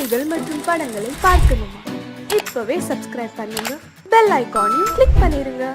பாடல்கள் மற்றும் படங்களை பார்க்கணுமா? இப்பவே சப்ஸ்கிரைப் பண்ணுங்க, பெல் ஐகானையும் கிளிக் பண்ணிருங்க.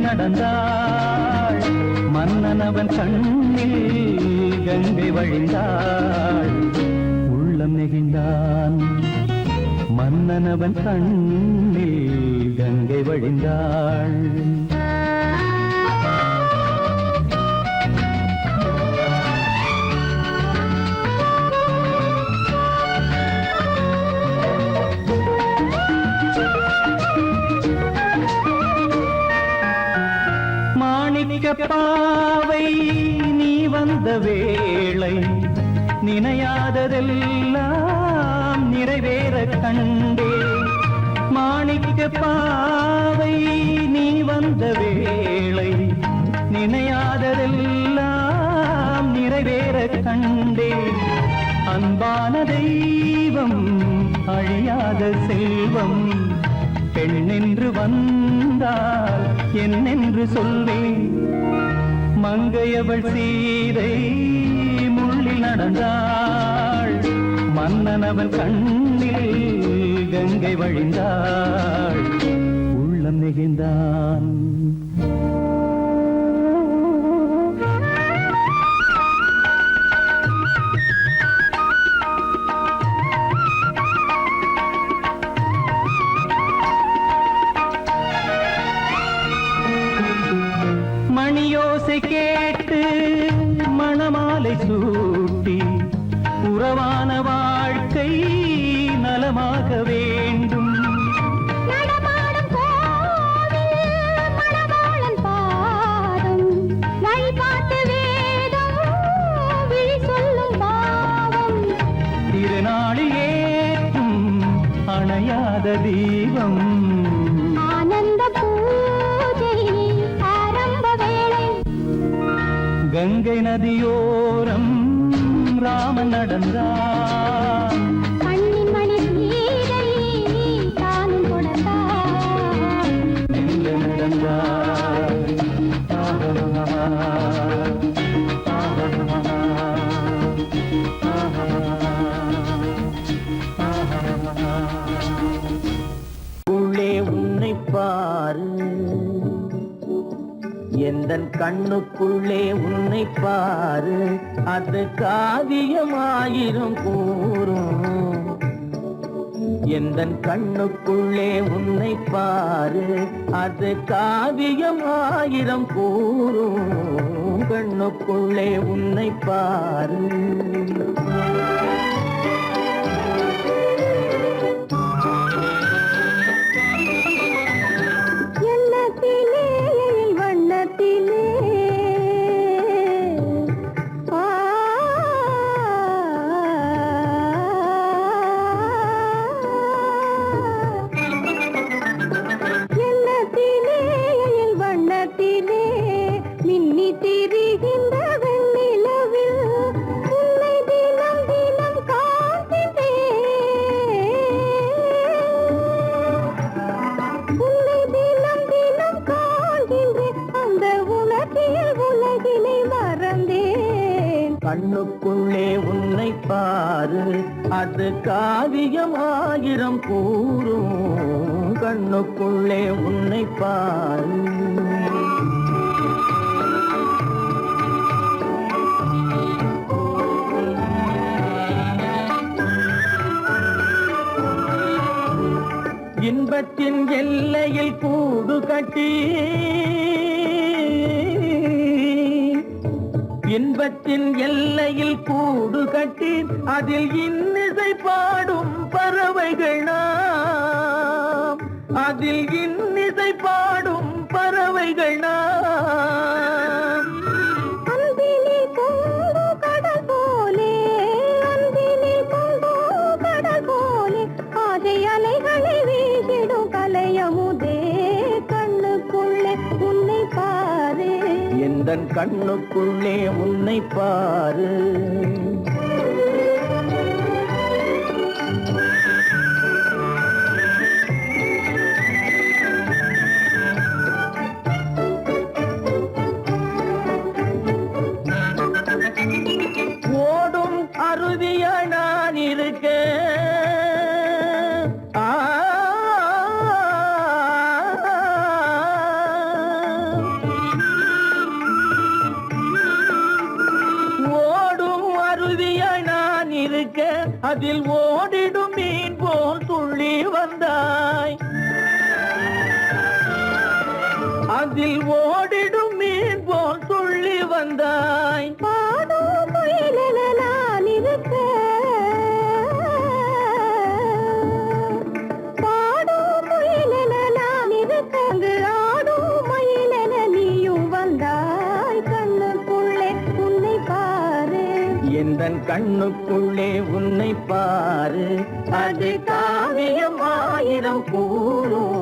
நடந்தாள் மன்னனவன் கண்ணில் கங்கை வழிந்தாள். உள்ளம் நெகிழ்ந்தான் மன்னனவன் கண்ணில் கங்கை வழிந்தாள். பாவை நீ வந்த வேளை நினையாததெல்லாம் நிறைவேற கண்டே. மாணிக்க பாவை நீ வந்த வேளை நினையாததெல்லாம் நிறைவேற கண்டே. அன்பான தெய்வம் அழியாத செல்வம் பெண்ணென்று வந்தால் என்னென்று சொல்வேன். மங்கையவள் சீதை முள்ளில் நடந்தாள் மன்னனவன் கண்ணில் கங்கை வழிந்தாள். உள்ளம் நெகிழ்ந்தான் மணியோசை கேட்டு மணமாலை சூட்டி உறவான வாழ்க்கை நலமாக வேண்டும். நடமாடும் கோவில் மணவாளன் பாதம் வழிபாட்டு வேதம் விழி சொல்லும் பாவம். திருநாளில் ஏற்றும் அணையாத தீபம் ஆனந்த பூஜை ஆரம்ப வேளை. கங்கை நதியோரம் ராமன் நடந்தான். கண்ணின் மணி சீதை தானும் கொடுத்தான். எங்க நடந்தான் உள்ளே உன்னை பாரு எந்தன் கண்ணுக்குள்ளே உன்னை பாரு. அது காவியமாயிரும் கூறும். எந்தன் கண்ணுக்குள்ளே உன்னை பாரு அது காவியமாயிரம் கூறும். கண்ணுக்குள்ளே உன்னை பாரு. என்ன கண்ணுக்குள்ளே உன்னை பாரு, அது காவியம் ஆயிரம் கூறும். கண்ணுக்குள்ளே உன்னை பாரு. இன்பத்தின் எல்லையில் கூடு கட்டி, இன்பத்தின் எல்லையில் கூடு கட்டி, அதில் இன்னிசை பாடும் பறவைகள் நாம், அதில் இன்னிசை பாடும் பறவைகள் நாம். அன்பிலே பொங்கு கடல் போலே, அன்பிலே பொங்கு கடல் போலே, ஆசை அலைகளை வீசிடும் கலையமுதே, கண்ணுக்குள்ளே உன்னை பாரு. எந்தன் கண்ணுக்குள்ளே உன்னை பாரு. ஓடும் அருவிய நான் இருக்க, ஓடும் அருவிய நான் இருக்க, அதில் ஓடிடும் மீன் போல் துள்ளி வந்தாய், அதில் ஓடிடும் மீன் போல் துள்ளி வந்தாய். பாடும் முயலென நான் இருக்க, பாடும் முயலென நான் இருக்க, அங்கு ஆடும் மயிலென நீயும் வந்தாய், கண்ணுக்குள்ளே உன்னை பாரு. எந்தன் கண்ணுக்குள்ளே உன்னை பாரு, அது காவியம் ஆயிரம் கூறும்.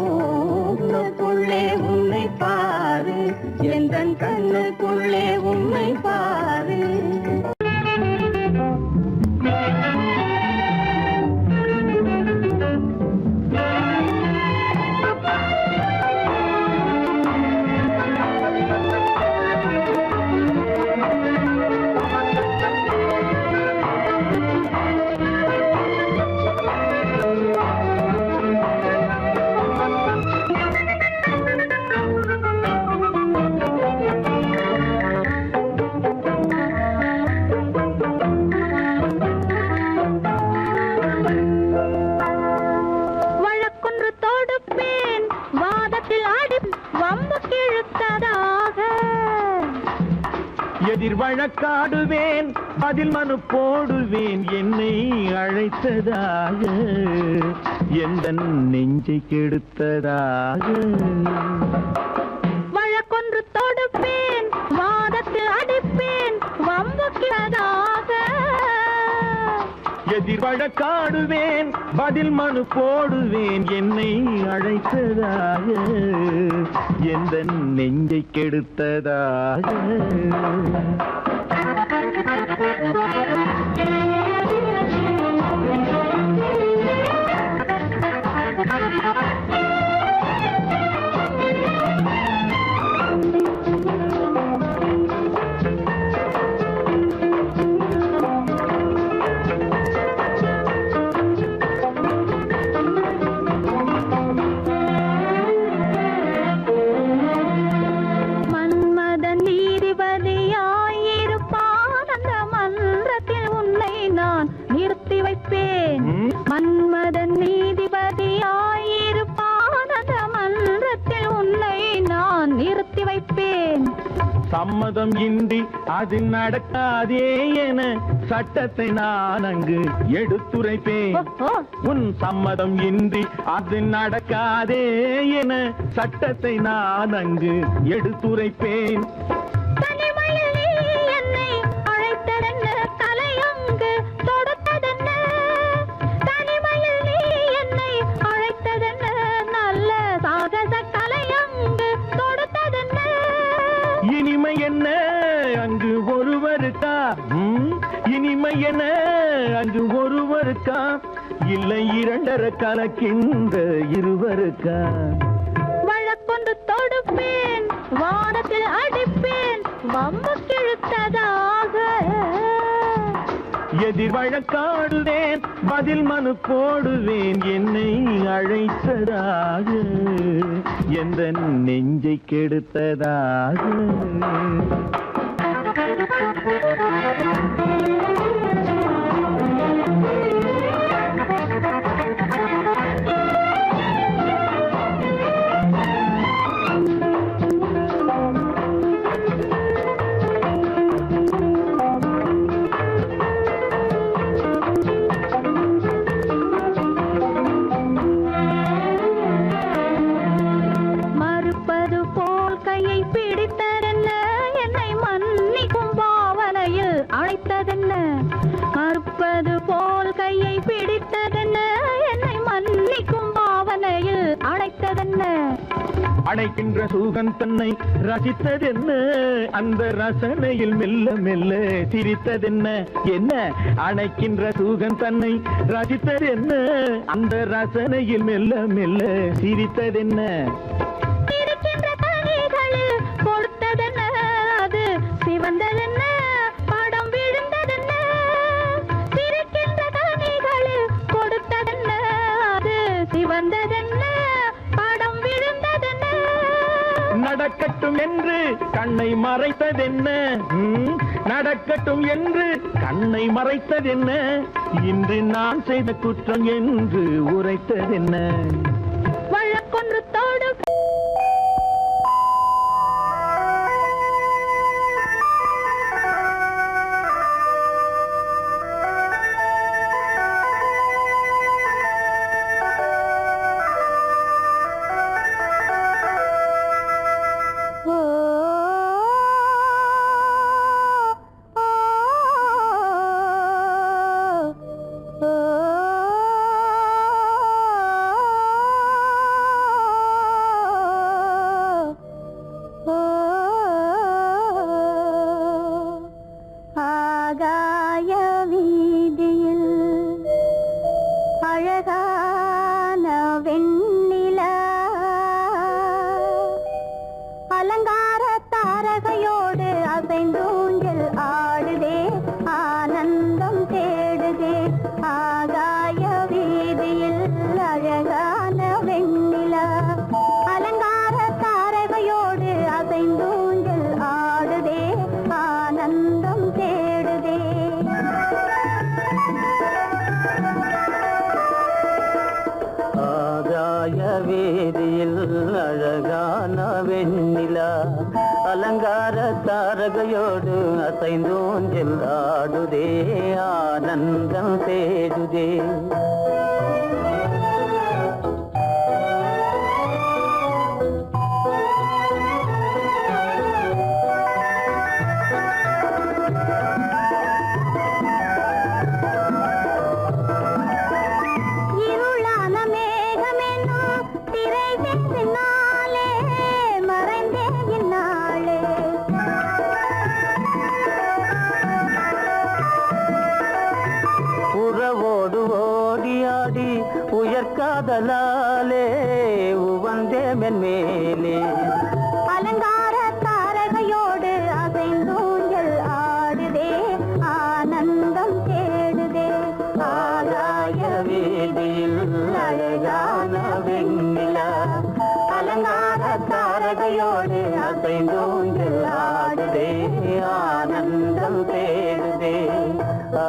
கண்ணுக்குள்ளே உன்னை பாரு, எந்தன் கண்ணுக்குள்ளே உன்னை பாரு. வழக்கொன்று தொடுப்பேன், வாதத்தில் ஆடி வம்பு கிழுத்ததாக, எதிர் வழக்காடுவேன், அதில் மனு போடுவேன், என்னை அழைத்ததாக, எந்தன் நெஞ்சை கெடுத்ததாக. வழக்கொன்று தொடுப்பேன், வாதத்தில் அடிப்பேன், வம்பு கிழதாக, எதிர் வழக்காடுவேன், பதில் மனு போடுவேன், என்னை அழைத்ததாக, எந்தன் நெஞ்சை கெடுத்ததாக. மன்மதன் நீதிபதியாயிருப்பான், அந்த மன்றத்தில் உன்னை நான் நிறுத்தி வைப்பேன். மன்மதன் நீதிபதியாயிருப்பான், அந்த மன்றத்தில் உன்னை நான் நிறுத்தி வைப்பேன். சம்மதம் இன்றி அது நடக்காதே என சட்டத்தை நான் அங்கு எடுத்துரைப்பேன். உன் சம்மதம் இன்றி அது நடக்காதே என சட்டத்தை நான் அங்கு எடுத்துரைப்பேன். தனிமையில் நீ என்னை அழைத்ததென்ன, தலையங்கு தொடுத்ததென்ன, தனிமையில் நீ என்னை அழைத்ததென்ன, நல்ல சாகச தலையங்கு தொடுத்ததென்ன. இனிமை என்ன அங்கு ஒருவருக்கா, இனிமை என்ன அங்கு ஒருவருக்கா, இல்லை இரண்டரை கலக்கின்ற இருவருக்கா. வழக்கொன்று தொடுப்பேன், வானத்தில் அடிப்பேன், வம்பு கிழுத்ததாக. எதிர் வழக்காடுவேன், பதில் மனு போடுவேன், என்னை அழைத்ததாக எந்த நெஞ்சை கெடுத்ததாக. மறுப்பது போல் கையை பிடித்ததென்ன, என்னை மன்னிக்கும் பாவனையில் அழைத்ததென்ன. மறுப்பது போல் கையை பிடித்ததென்ன, என்னை மன்னிக்கும் பாவனையில் அழைத்ததென்ன. அணைக்கின்ற சூகன் தன்னை ரசித்ததென்ன, அந்த ரசனையில் மெல்ல மெல்ல சிரித்ததென்ன. என்ன அணைக்கின்ற சூகன் தன்னை ரசித்ததென்ன, அந்த ரசனையில் மெல்ல மெல்ல சிரித்ததென்ன. இருக்கின்ற கனிகளில் கொடுத்ததென்ன, அது சிவந்ததென்ன, படம் விழுந்ததென்ன. இருக்கின்ற கனிகளில் கொடுத்ததென்ன, அது சிவந்ததென்ன, படம் விழுந்ததென்ன. நடக்கட்டும் என்று கண்ணை மறைத்ததென்ன, நடக்கட்டும் என்று கண்ணை மறைத்ததென்ன, இன்று நான் செய்த குற்றம் என்று உரைத்ததென்ன. வழக்கொன்று தோடு ஆகாய வீதியில் அழகான வெண்ணிலா, அலங்கார தாரகையோடு அசைந்தூஞ்சல் ஆடுதே, ஆனந்தம் தேடுதே. ஆகாய வீதியில் அழகான வெண்ணிலா, அலங்கார தாரகையோடு அசைந்தூஞ்சல் ஆடுதே, ஆனந்தம் தேடுதே. ஆகாய வேதியில் அழகான வெண்ணிலா, அலங்கார தாரகையோடு அசைந்தோஞ்சல் ஆடுதே, ஆனந்தம் தேடுதே. இருளான மேகமென்னும் திரை பின்னாலே மறைந்தே இந்நாளே. உறவோடு ஓடியாடி உயர்காதலாலே உவந்தே மென்மேலே. அலங்கார தாரகையோடு அசைந்தூஞ்சல் ஆடுதே, ஆனந்தம் தேடுதே. ஆகாய வீதியில் அழகான வெண்ணிலா, அலங்கார தாரகையோடு அசைந்தோஞ்சல் ஆடுதே, ஆனந்தம் தேடுதே. ஆ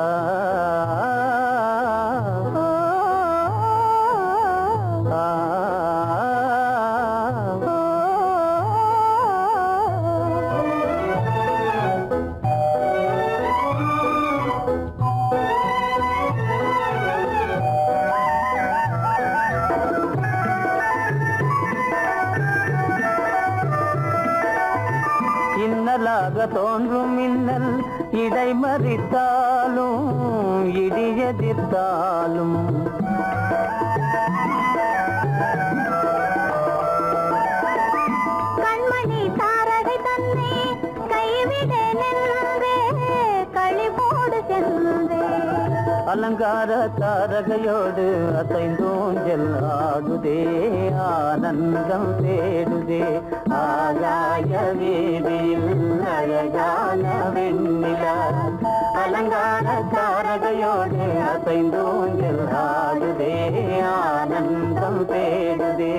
இன்னலாக தோன்றும் மின்னல் இடைமறித்தாலும் இடியெதிர்த்தாலும், கண்மணி தாரகை தன்னை கைவிட நின்றே, களிபோடு சென்றே. அலங்கார தாரகையோடு அசைந்தோஞ்சல் ஆடுதே ஆனந்தம் தேடுதே ஆகாய வீதியில் அழகான வெண்ணிலா அலங்கார தாரகையோடு அசைந்தோஞ்சல் ஆடுதே ஆனந்தம் தேடுதே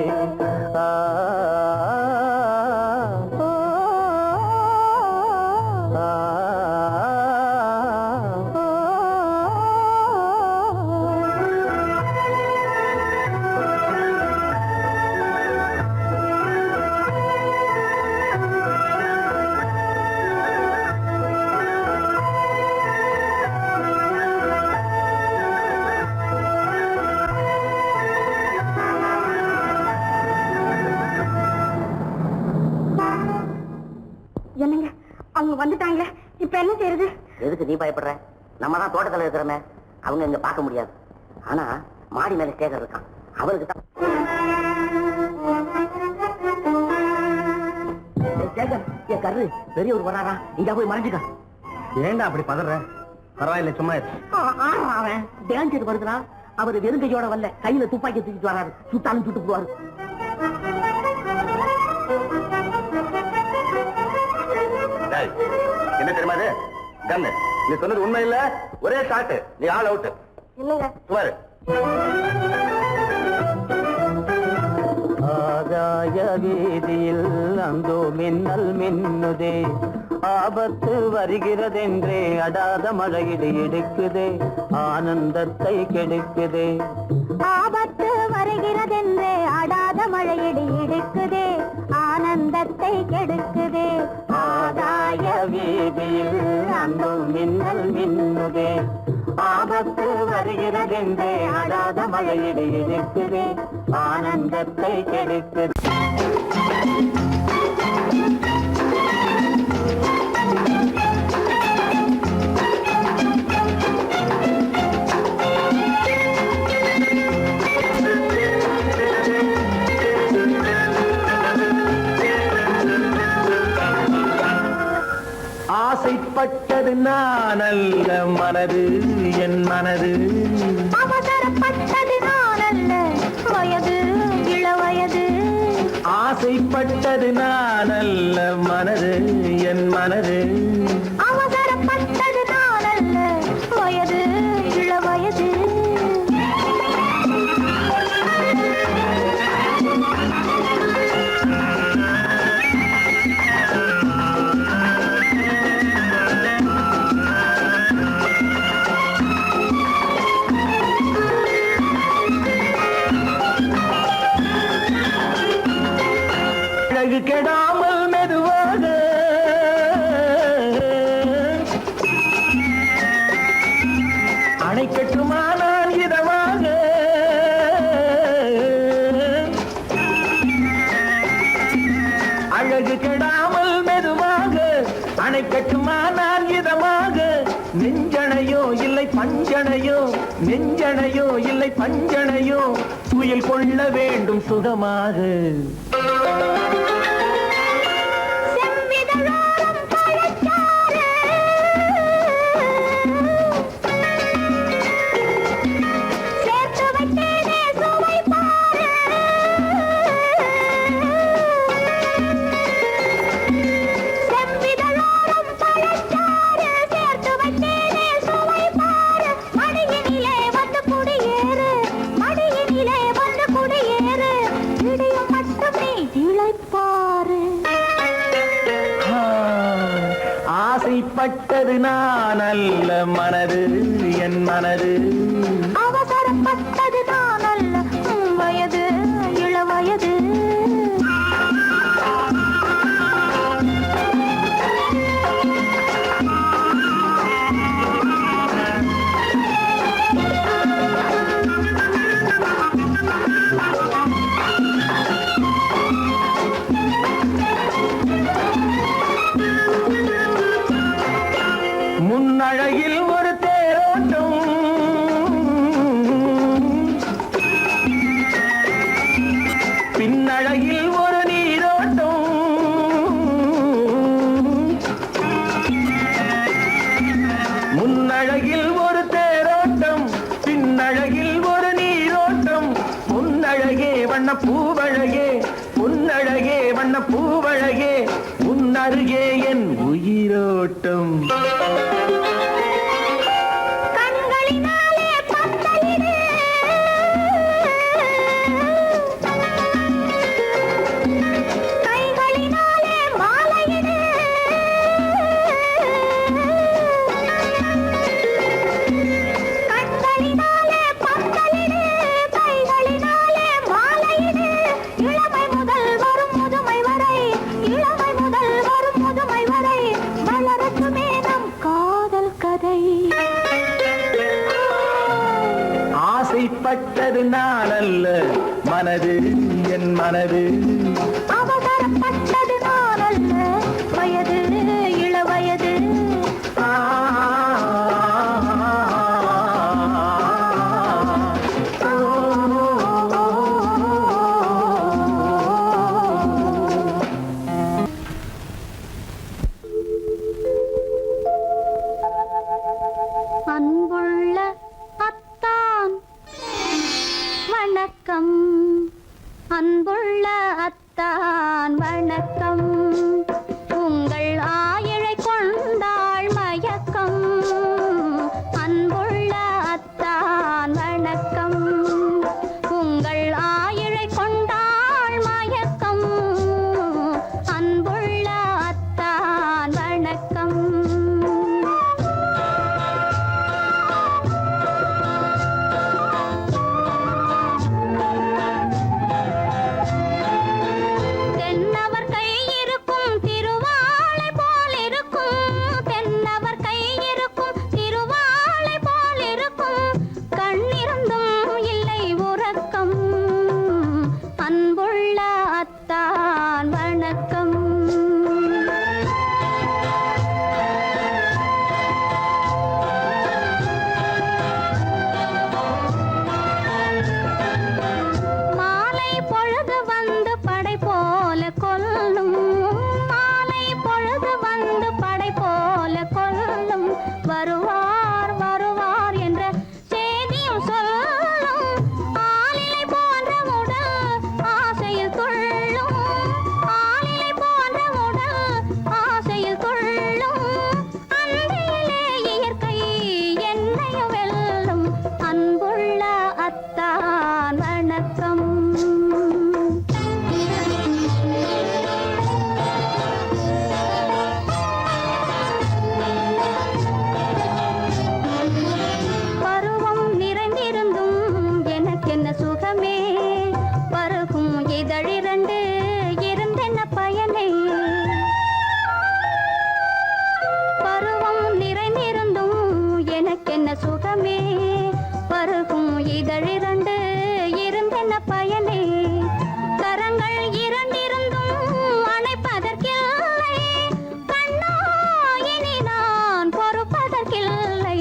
என்னங்க அவங்க வந்துட்டாங்களே, இப்ப என்ன செய்யறது? எதுக்கு நீ பயப்படுற? நம்ம தான் தோட்டத்துல இருக்கிறோமே, அவங்க இங்க பார்க்க முடியாது. ஆனா மாடி மேல சேகர் இருக்கான், அவருக்கு தான். சேகர், என் கரு பெரியவர் வராரா, இங்க போய் மறைஞ்சுக்க. ஏண்டா அப்படி பதற? பரவாயில்ல, சும்மா அவன் டேஞ்சர் வருதுனா, அவர் வெறுங்கையோட வரல, கையில துப்பாக்கி தூக்கிட்டு வராரு, சுட்டாலும் சுட்டு போவாரு. என்ன தெரியுமா இது? கண்ணு, நீ சொன்னது உண்மை இல்ல, ஒரே ஷாட், நீ ஆல் அவுட். இல்லைங்க சுமாரு. ஆகாய வீதியில் அந்தோ மின்னல் மின்னுதே, ஆபத்து வருகிறதென்றே அடாத மழையிடு எடுக்குதே, ஆனந்தத்தை கெடுக்குதே. ஆபத்து வருகிறதென்றே அடாத மழையிடி இடுக்குதே, ஆனந்தத்தை கெடுக்குதே. ஆகாய வீதியில் அந்தோ மின்னல் மின்னுதே, ஆபத்து வருகிறதென்றே அடாத மழையிடு எடுக்குதே, ஆனந்தத்தை கெடுக்குதே. ஆசைப்பட்டது நான் அல்ல மனது, என் மனது. அவசரப்பட்டது நான் அல்ல வயது, இளவயது. ஆசைப்பட்டது நான் அல்ல மனது, என் மனது. அவசரப்பட்டது நான் அல்ல வயது, இளவயது. அழகு கெடாமல் மெதுவாக அணைக்கட்டுமா நான் இதமாக, அழகு கெடாமல் மெதுவாக அணைக்கட்டுமா நான் இதமாக. நெஞ்சணையோ இல்லை பஞ்சணையோ, நெஞ்சணையோ இல்லை பஞ்சணையோ, துயில் கொள்ள வேண்டும் சுகமாக. செவ்விதழோரம் பழச்சாறு, சேர்த்து வைத்தேனே சுவை பாரு. செவ்விதழோரம் பழச்சாறு, சேர்த்து வைத்தேனே சுவை பாரு. மடியினிலே வந்து குடியேறு, மடியினிலே வந்து குடியேறு. இடையும் மட்டும் நீ இளைப்பாரு. ஆசைப்பட்டது நான் அல்ல மனது, என் மனது. அவசரப்பட்டது நான் அல்ல வயது, இளவயது. முன்னழகில் ஒரு தேரோட்டம், அருகே என் உயிரோட்டம். கண்களினாலே பந்தலிடு, கைகளினாலே மாலையிடு, கண்களினாலே பந்தலிடு, கைகளினாலே மாலையிடு. இளமை முதல் வரும் முதுமை வரை, இளமை முதல் வரும் முதுமை வரை மலரட்டுமே நம் காதல் கதை. ஆசைப்பட்டது நான் அல்ல, மனது என் மனது. அவசரப்பட்டது நான் அல்ல, வயது இளவயது. அன்புள்ள அத்தான் வணக்கம், அன்புள்ள அத்தான் வணக்கம். உங்கள் ஆயிழை கொண்டாள் மயக்கம், அன்புள்ள அத்தான் வணக்கம். உங்கள் ஆயிழை கொண்டாள் மயக்கம், அன்புள்ள அத்தான் வணக்கம். தென்னவர் கை இருக்கும் திருவாளை போல் இருக்கும், தென்னவர் கை இருக்கும் திருவாளை போல் இருக்கும். கண்ணிருந்தும் இல்லை உறக்கம், அன்புள்ள அத்தான் வணக்கம். மாலை பொழுது வந்து படை போல கொல்லும், மாலை பொழுது வந்து படை போல கொல்லும். வருவார் வருவார் என்ற செய்தியும் சொல்லும். ஆளிலை போன்ற உடல் ஆசையில் துள்ளும், ஆளிலை போன்ற உடல் ஆசையில் துள்ளும். அன்றையிலே இயற்கை என்னையும் வெல்லும், அன்புள்ள அத்தான் வணக்கம். பருவம் நிறைந்திருந்தும் எனக்கென்ன சுகமே, பருகும் இதழிரண்டு இருந்தென்ன பயனே. பருவம் நிறைந்திருந்தும் எனக்கென்ன சுகமே, பருகும் இதழிரண்டு இருந்தென்ன பயனே. கரங்கள் இரண்டிருந்தும் அணைப்பதற்கில்லை, கண்ணா இனி நான் பொறுப்பதற்கில்லை,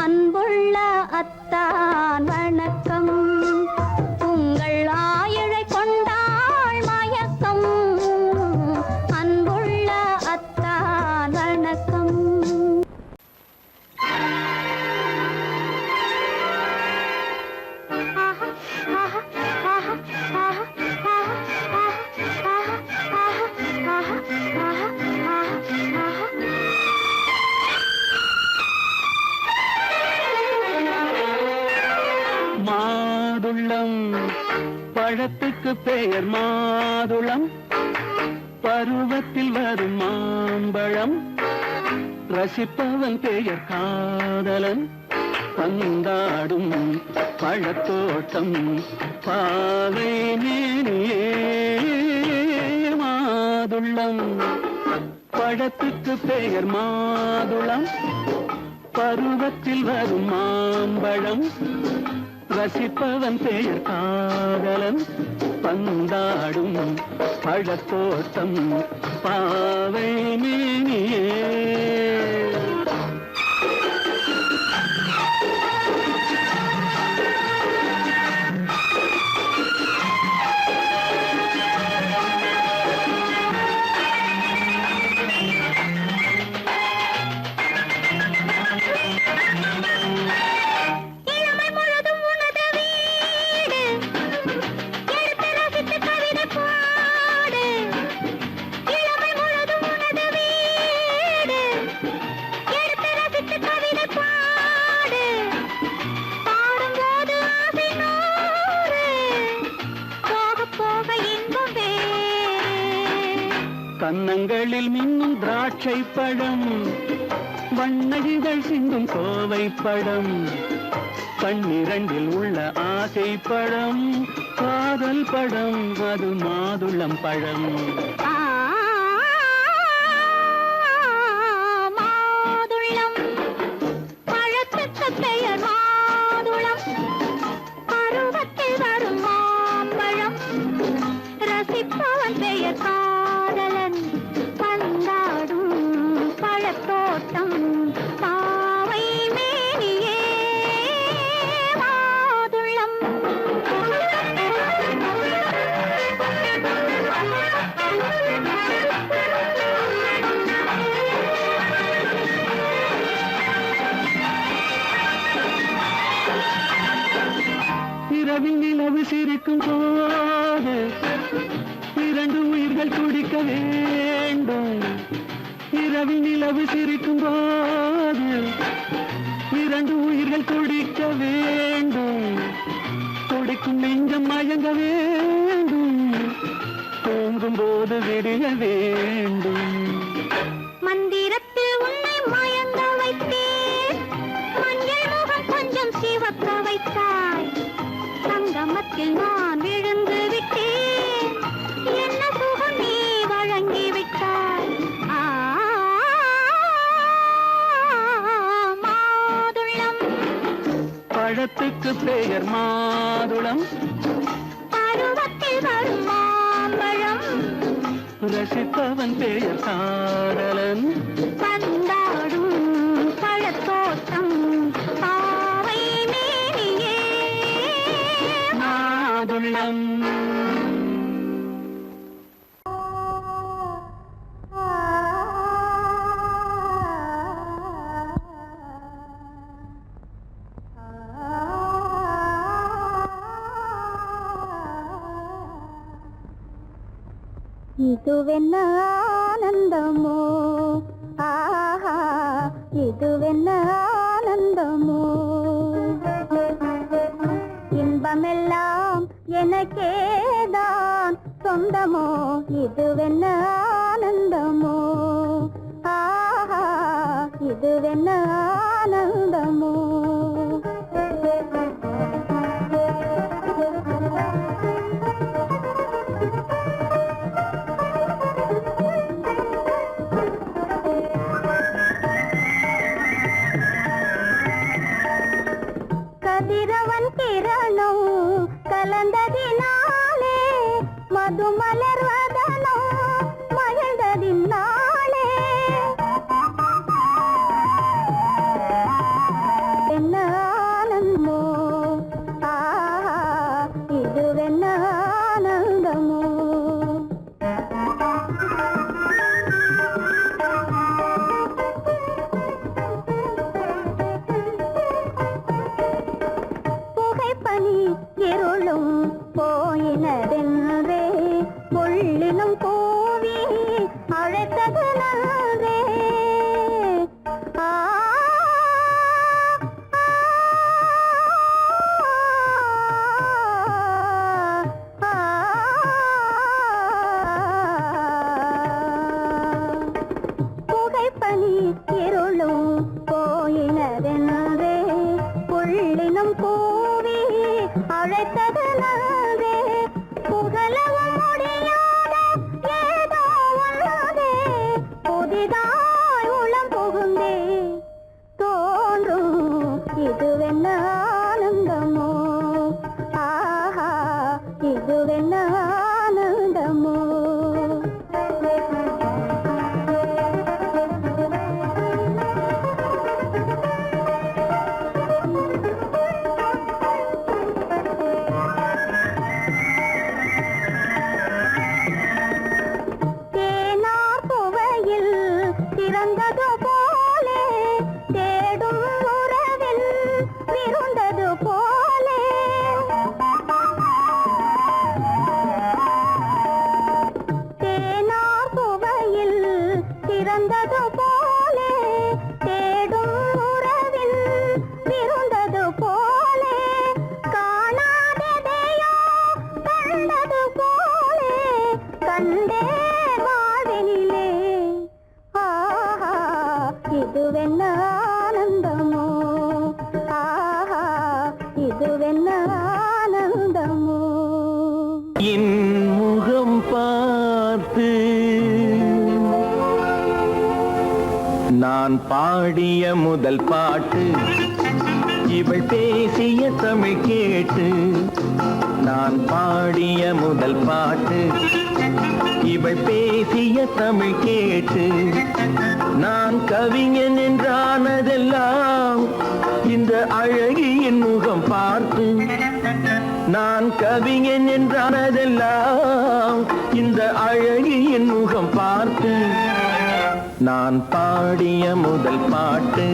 அன்புள்ள அத்தான் வணக்கம். உங்கள் ஆயிழை கொண்டாள் மயக்கம், அன்புள்ள அத்தான் வணக்கம். மாதுளம் பழத்துக்கு பெயர் மாதுளம், பருவத்தில் வரும் மாம்பழம். ரசிப்பவன் பெயர் காதலன், பந்தாடும் பழத்தோட்டம் பாவை மேனியே. மாதுளம் பழத்துக்கு பெயர் மாதுளம், பருவத்தில் வரும் மாம்பழம். ரசிப்பவன் பெயர் காதலன், பந்தாடும் பழத்தோட்டம் பாவை மேனியே. இளமை முழுதும் உனது வீடு, எடுத்து ரசித்து கவிதை பாடு. இளமை முழுதும் உனது வீடு, கன்னங்களில் மின்னும் திராட்சை பழம், வண்ணகிகள் சிந்தும் கோவை பழம், கண்ணிரண்டில் உள்ள ஆசை பழம், காதல் பழம், அது மாதுளம் பழம். மாதுளம் பழத்துக்கு பெயர் மாதுளம், பருவத்தில் வரும் மாம்பழம், ரசிப்பவன் பெயர் காதலன், பந்தாடும் பழத்தோட்டம், பாவை மேனியே மாதுளம். இரவில் நிலவு சிரிக்கும் போது இரண்டு உயிர்கள் துடிக்க வேண்டும். இரவில் நிலவு சிரிக்கும் போது இரண்டு உயிர்கள் துடிக்க வேண்டும். துடிக்கும் நெஞ்சம் மயங்க வேண்டும், தூங்கும் போது விடிய வேண்டும். மந்திரத்தில் உன்னை மயங்க வைத்தேன், மஞ்சள் முகம் கொஞ்சம் சிவக்க வைத்தாய், சங்கமத்தில் நான் விழுந்து விட்டேன், என்ன சுகம் நீ வழங்கி விட்டாய். மாதுளம் பழத்துக்கு பெயர் மாதுளம், பருவத்தில் வரும் மாம்பழம், ரசிப்பவன் பெயர் காதலன், பந்தாடும் பழத்தோட்டம், பாவை மேனியே மாதுளம். இதுவென்ன ஆனந்தமோ, ஆஹா இதுவென்ன ஆனந்தமோ, இன்பமெல்லாம் எனக்கேதான் சொந்தமோ, இதுவென்ன ஆனந்தமோ, ஆஹா இதுவென்ன ஆனந்தமோ. கதிரவன் கிரணம் கலந்ததினாலே, மது மலர்வதனோ மகிழ்ந்ததினாலே, என்ன ஆனந்தமோ, ஆஹா இதுவென்ன ஆனந்தமோ. புகைப்பனி இருளும் போயினதென்றே, புள்ளினும் கூவி அழைத்தது நன்றே. ஆ புகைப்பனி இருளும் போயினதென்றே, புள்ளினும் கூவி அழைத்தது நன்றே. புகழவும் முடியாத ஏதோ உள்ளதே, புதிதாய் உளம் புகுந்தே தோன்றும், இதுவென்ன ஆனந்தமோ, ஆஹா இதுவென்ன ஆனந்தமோ. தேனார் புவையில் திறந்தது போலே, தேடும் உறவில் விருந்தது போலே, தேனார் புவையில் திறந்தது போலே, தேடும் உறவில் விருந்தது போலே, காணாததையோ கண்டது போலே, கண்டே வாழ்வினில் நான் பாடிய முதல் பாட்டு இவள் பேசிய தமிழ் கேட்டு. நான் பாடிய முதல் பாட்டு இவள் பேசிய தமிழ் கேட்டு. நான் கவிஞன் என்றானதெல்லாம் இந்த அழகியின் முகம் பார்த்து. நான் கவிஞன் என்றானதெல்லாம் இந்த அழகியின் முகம் பார்த்து. நான் பாடிய முதல் பாட்டு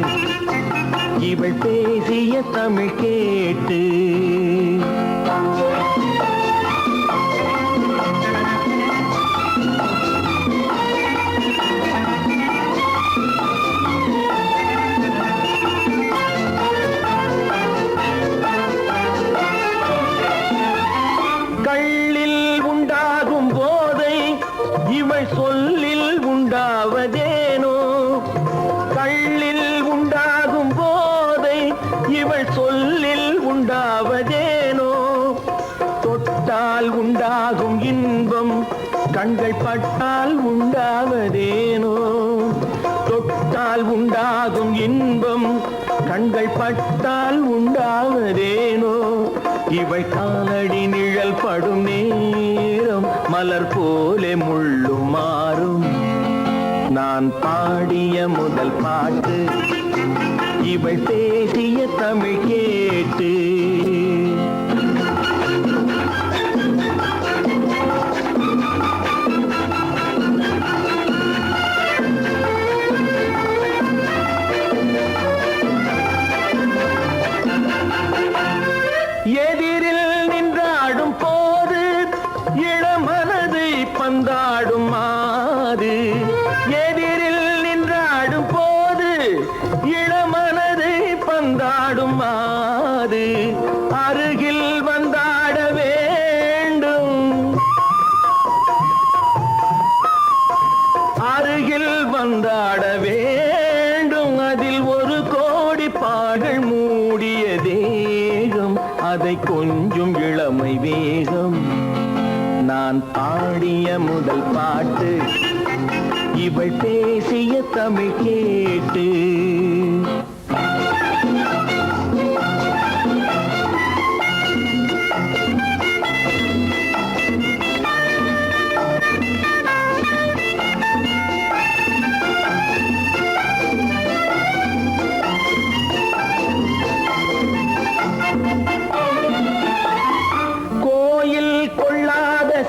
இவள் பேசிய தமிழ் கேட்டு. கள்ளில் உண்டாகும் போதை இவள் சொல்லில் உண்டாவதேனோ. கள்ளில் உண்டாகும் போதை இவள் சொல்லில் உண்டாவதேனோ. தொட்டால் உண்டாகும் இன்பம் கண்கள் பட்டால் உண்டாவதேனோ. தொட்டால் உண்டாகும் இன்பம் கண்கள் பட்டால் உண்டாவதேனோ. இவள் காலடி நிழல் படும் நேரம் மலர் போலே முள்ளும் மாறும். நான் பாடிய முதல் பாட்டு இவள் பேசிய தமிழ் கேட்டு. எதிரில் நின்றாடும் போது இளமனதை பந்தாடும் மாது. எதிரில் நின்றாடும் போது இளமனதை பந்தாடும் மாது. அருகில் வந்தாட வேண்டும், அருகில் வந்தாட வேண்டும். அதில் ஒரு கோடி பாடல் மூடிய தேகம், அதை கொஞ்சம் இளமை வேகம். நான் பாடிய முதல் பாட்டு இவள் பேசிய தமிழ் கேட்டு.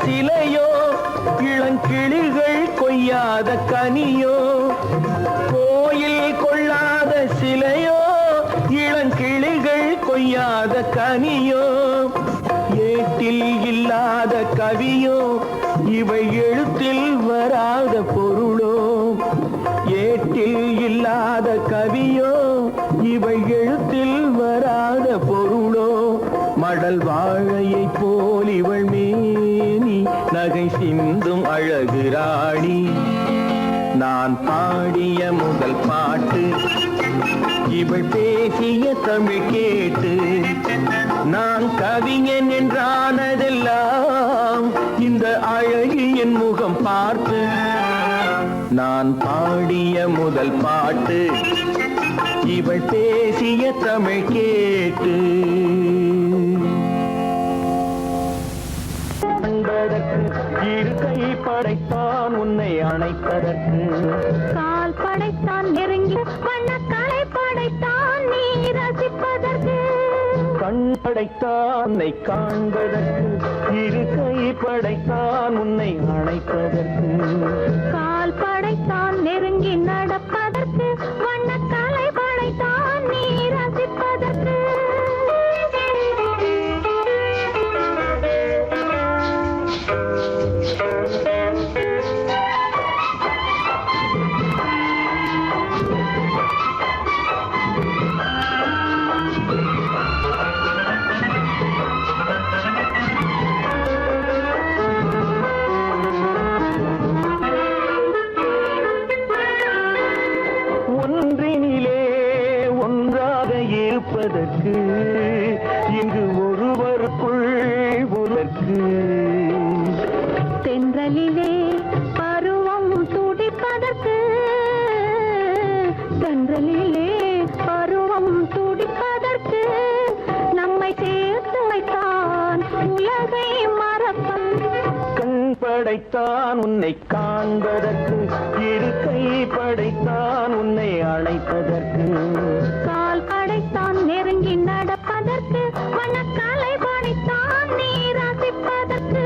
சிலையோ இளங்கிளிகள் கொய்யாத கனியோ. கோயில் கொள்ளாத சிலையோ இளங்கிளிகள் கொய்யாத கனியோ. ஏட்டில் இல்லாத கவியோ இவை எழுத்தில் வராத பொருளோ. ஏட்டில் இல்லாத கவியோ இவை எழுத்தில் வராத பொருளோ. மடல் வாழையை போல் இவள் மேனி நகை சிந்தும் அழகு ராணி. நான் பாடிய முதல் பாட்டு இவள் பேசிய தமிழ் கேட்டு. நான் கவிஞன் என்றானதெல்லாம் இந்த அழகியின் முகம் பார்த்து. நான் பாடிய முதல் பாட்டு இவள் பேசிய தமிழ் கேட்டு. இரு கை படைத்தான் உன்னை அணைப்பதற்கு. கால் படைத்தான் நெருங்கி வண்ணக்காலை படைத்தான் நீ ரசிப்பதற்கு. கண் படைத்தான் உன்னை காண்பதற்கு. இரு கை படைத்தான் உன்னை அணைப்பதற்கு. கால் படைத்தான் நெருங்கி நடப்பதற்கு. வண்ணக்காலை படைத்தான் நீ ரசிப்பதற்கு. படைத்தான் உன்னை காண்பதற்கு, இரு கை படைத்தான் உன்னை அழைப்பதற்கு, கால் படைத்தான் நெருங்கி நடப்பதற்கு, மனக்காலை படைத்தான் நீ ரசிப்பதற்கு.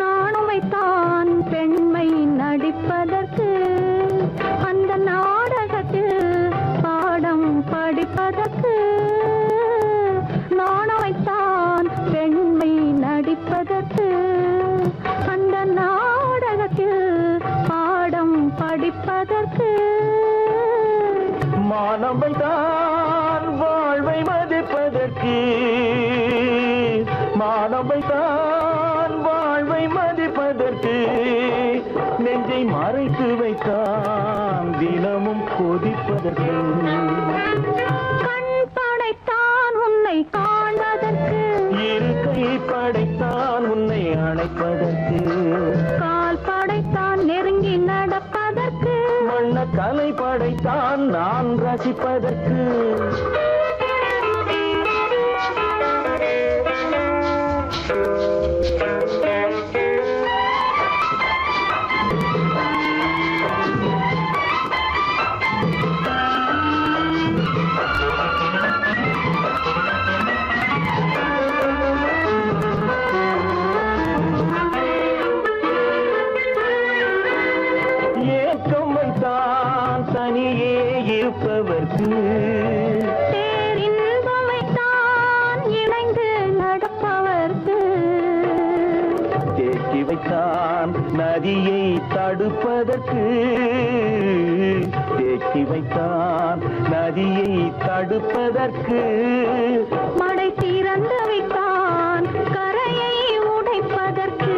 நானும் வைத்தான் பெண்மை நடிப்பதற்கு, அந்த நாடகத்தில் பாடம் படிப்பதற்கு. நானும் வைத்தான் பெண்மை நடிப்பதற்கு, அந்த நாடகத்தில் பாடம் படிப்பதற்கு. மானவை தான் வாழ்வை மதிப்பதற்கு, மானவை தான் வாழ்வை மதிப்பதற்கு, நெஞ்சை மறைத்து வைத்தான் தினமும் கொதிப்பதற்கு. கண் படைத்தான் உன்னை காண்பதற்கு, இரு கை படைத்தான் உன்னை அணைப்பதற்கு, கால் படைத்தான் நெருங்கி நடப்பதற்கு. வண்ண கலை படைத்தான் நான் ரசிப்பதற்கு. ஏக்கம் வைத்தான் தனியே இருப்பவர்க்கு, பேரின்பம் வைத்தான் இணைந்து நடப்பவர்க்கு. தேக்கி வைத்தான் நதியை தடுப்பதற்கு, தேக்கி வைத்தான் நதியை தடுப்பதற்கு, மடை திறந்து வைத்தான் கரையை உடைப்பதற்கு.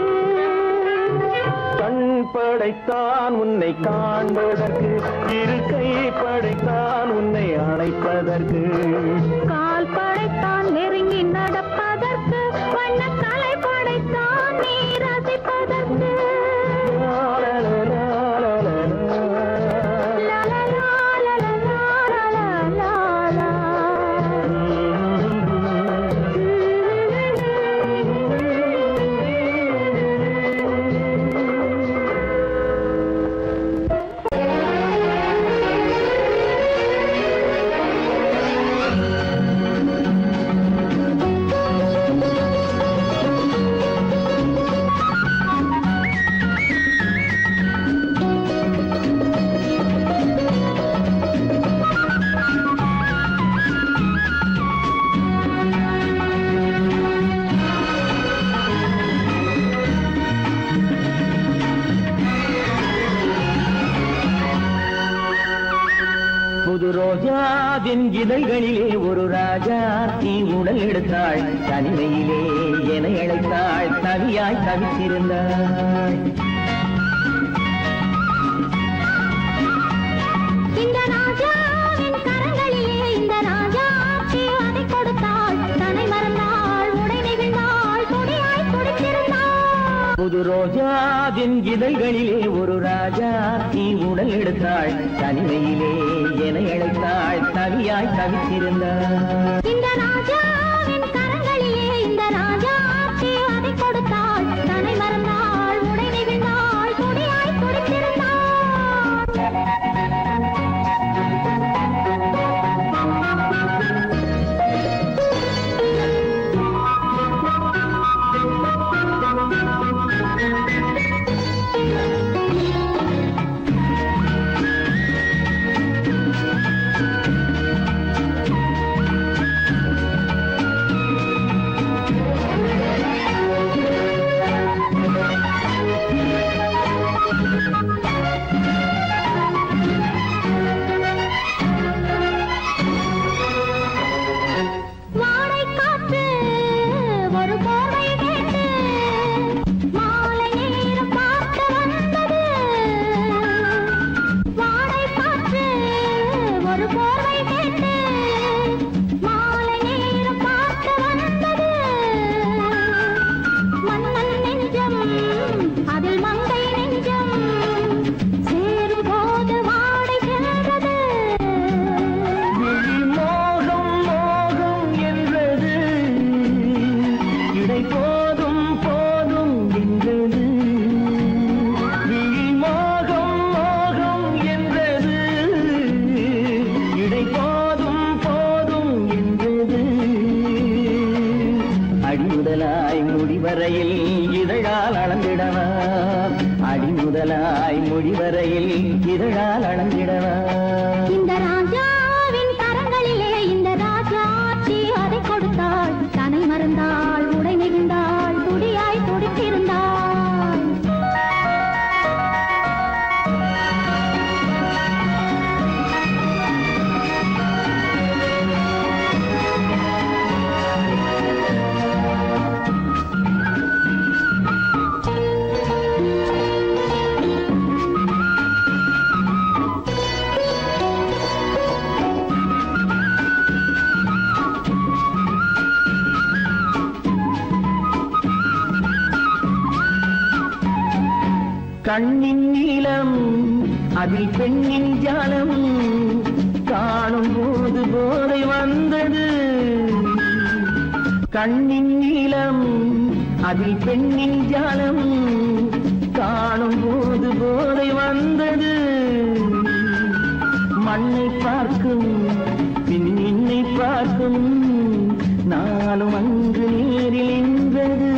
கண் படைத்தான் உன்னை காண்பதற்கு, இரு கை படைத்தான் உன்னை அணைப்பதற்கு, கால் படைத்தான் நெருங்கி நடப்பதற்கு, வண்ணக்கலை படைத்தான் நீ ரசிப்பதற்கு. புது ரோஜாவின் இதழ்களிலே ஒரு ராஜா தீ உடல் எடுத்தாள், தனிமையிலே என அழைத்தாள், தனியாய் தவித்திருந்தாள். இந்த ராஜாவின் கரங்களிலே இந்த ராஜா அதை கொடுத்தாள், தன்னை மறந்தாள், உடை நெகிழ்ந்தாள், துணியாய் துடித்திருந்தாள். புது ரோஜாவின் இதழ்களிலே ஒரு ராஜா தீ உடல் எடுத்தாள், தனிமையிலே என அழைத்தாள், தனியாய் தவித்திருந்தாள். இந்த ராஜாவின் கரங்களிலே இந்த ராஜா அதை கொடுத்தாள், தன்னை மறந்தாள், உடை நெகிழ்ந்தாள், துணியாய் துடித்திருந்தாள். முதலாய் முடிவரையில் இதழால் அளந்திடவா இந்த ராஜாவின் கரங்களிலே இந்த ராஜாச்சி அதை கொடுத்தாள் தனை மறந்தாள் உடை நெகிழ்ந்தாள் துடியாய் துடித்திருந்தாள் கண்ணின் நீளம் அதில் பெண்ணின் ஜாலம் காணும் போது போதை வந்தது கண்ணின் நீளம் அதில் பெண்ணின் ஜாலம் காணும் போது போதை வந்தது மண்ணை பார்க்கும் பின்னின்னை பார்க்கும் நானும் அங்கு நேரில் நின்றது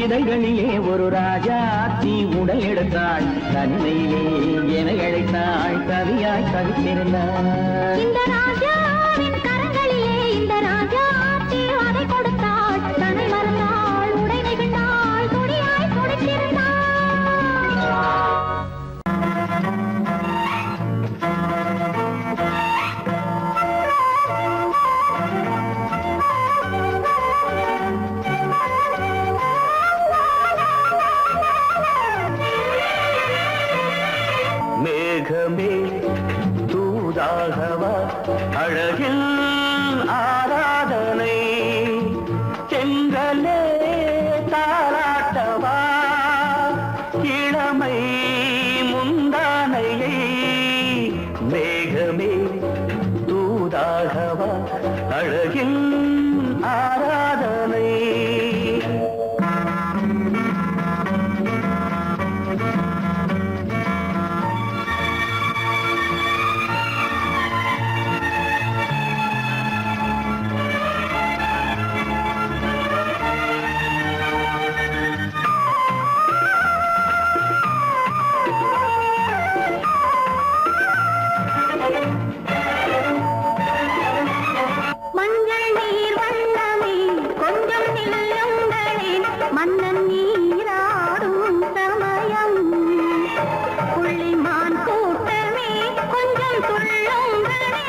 இதழ்களிலே ஒரு ராஜாத்தி உடல் எடுத்தாள் தன்மையிலே என அழைத்தாள் கவியாய் கவித்திருந்தாள் இந்த ராஜாவின் கரங்களிலே இந்த ராஜாச்சி அதை கொடுத்தாள் தனை மறந்தாள் உடை நெகிழ்ந்தாள் துடியாய் துடித்திருந்தாள் மேகமே தூதாகவா அழகில் ஆராதனை செங்கலே தாராட்டவா இளமை முந்தானையை மேகமே தூதாகவா அழகில் ஆராதனை மஞ்சள் நீர் வண்ணமே கொஞ்சம் நில்லுங்களே மன்னன் நீராடும் சமயம் புள்ளிமான் கூட்டமே கொஞ்சம் துள்ளுங்களே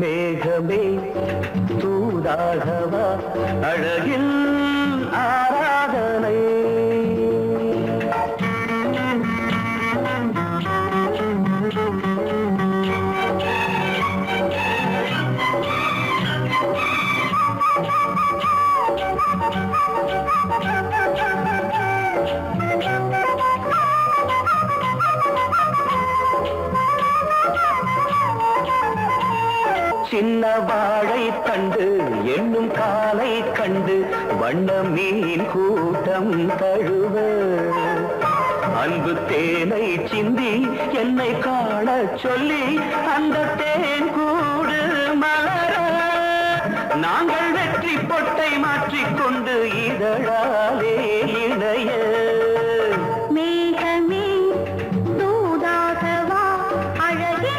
மேகமே தூதாகவா அழகில் ஆராதனை சின்ன வாழை கண்டு எண்ணும் காலை கண்டு வண்ண மீன் கூட்டம் தழுவ அன்பு தேனை சிந்தி என்னை காண சொல்லி அந்த தேன் கூடு மலர நாங்கள் வெற்றி பொட்டை மாற்றிக்கொண்டு இதழாலே இணைய மேகமே தூதாகவா அழகே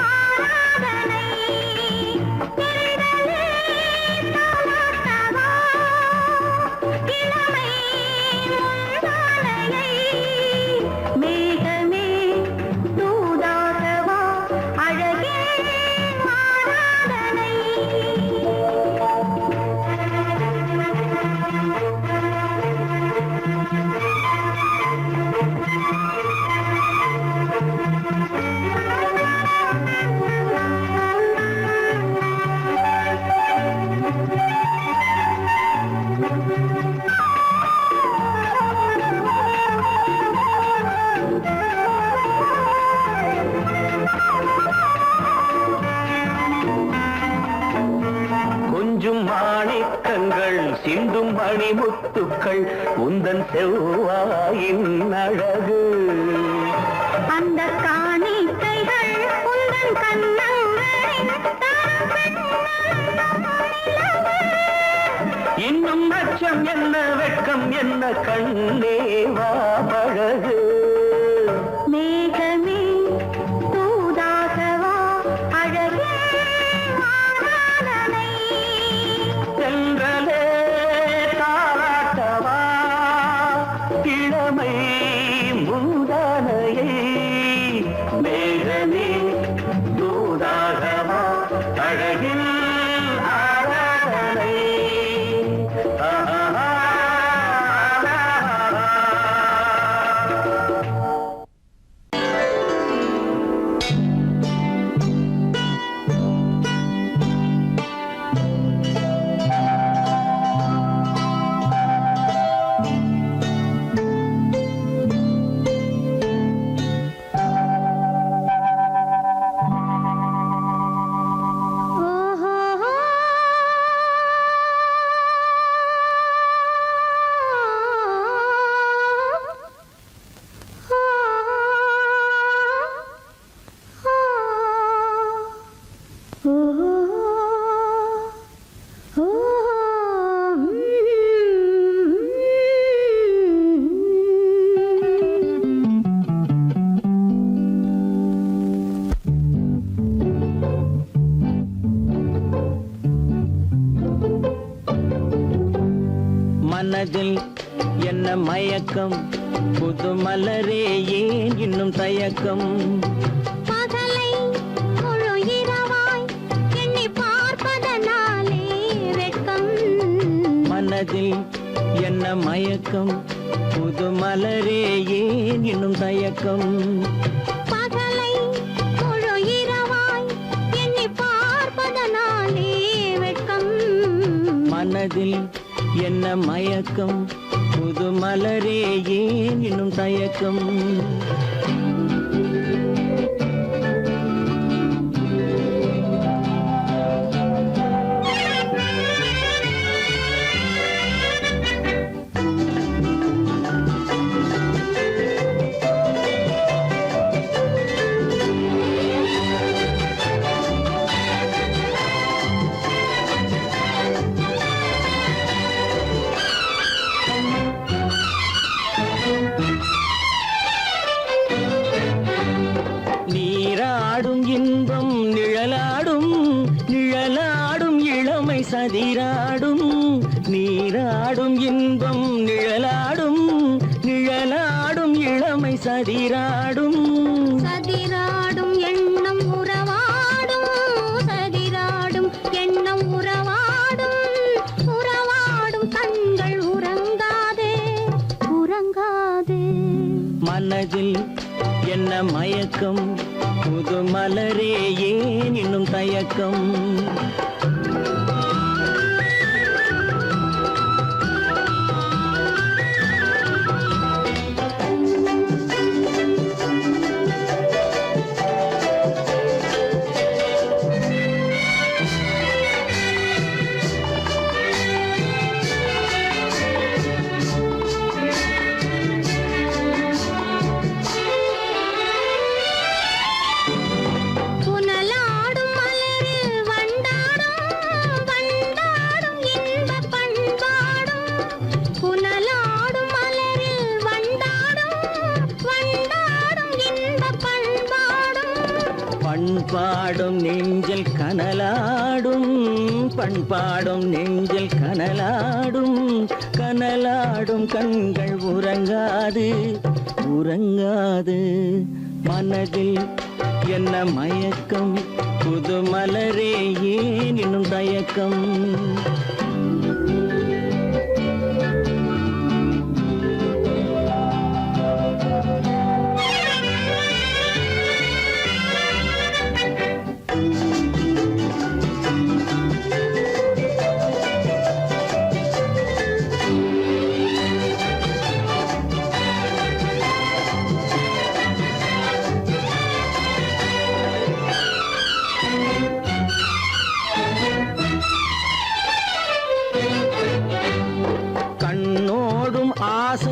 ஆராதனை திரிதலே தாலாட்டவா இளமை முந்தானையை மேகமே தூதாகவா அழகே ஆராதனை மணிமுத்துக்கள் உந்தன் செவ்வாயின் அழகு. அந்த காணிக்கைகள் உந்தன் கண்ணங்களின் இன்னும் அச்சம் என்ன வெட்கம் என்ன கண்ணே வா பழகு. மேகமே தூதாகவா அழகே ஆராதனை. சென்றலே தாராட்டவா இளமை மூதானையை. மேகமே தூதாகவா அழகில் ஆராதனை. மனதில் என்ன மயக்கம் புது மலரே ஏன் இன்னும் தயக்கம். பகலை முழு இரவாய் எண்ணி பார்ப்பதனாலே வெட்கம். மனதில் என்ன மயக்கம் புது மலரே ஏன் இன்னும் தயக்கம். பகலை முழு இரவாய் எண்ணி பார்ப்பதனாலே வெட்கம். மனதில் என்ன மயக்கம் புது மலரே ஏன் இன்னும் தயக்கம். நீராடும் இன்பம் நிழலாடும் நிழலாடும் இளமை சதிராடும். நீராடும் இன்பம் நிழலாடும் நிழலாடும் இளமை சதிராடும். சதிராடும் எண்ணம் உறவாடும் சதிராடும் எண்ணம் உறவாடும். உறவாடும் கண்கள் உறங்காதே உறங்காதே. மனதில் என்ன மயக்கம் புது மலரே ஏன் இன்னும் தயக்கம். புனலாடும் மலரில் வண்டாடும் வண்டாடும் இன்பப் பண்பாடும். புனலாடும் மலரில் வண்டாடும் வண்டாடும் இன்பப் பண்பாடும். பண்பாடும் நெஞ்சில் கனலாடும் பண்பாடும் நெஞ்சில் கனலாடும். கனலாடும் கண்கள் உறங்காது உறங்காது. மனதில் என்ன மயக்கம் புது மலரே ஏன் இன்னும் தயக்கம்.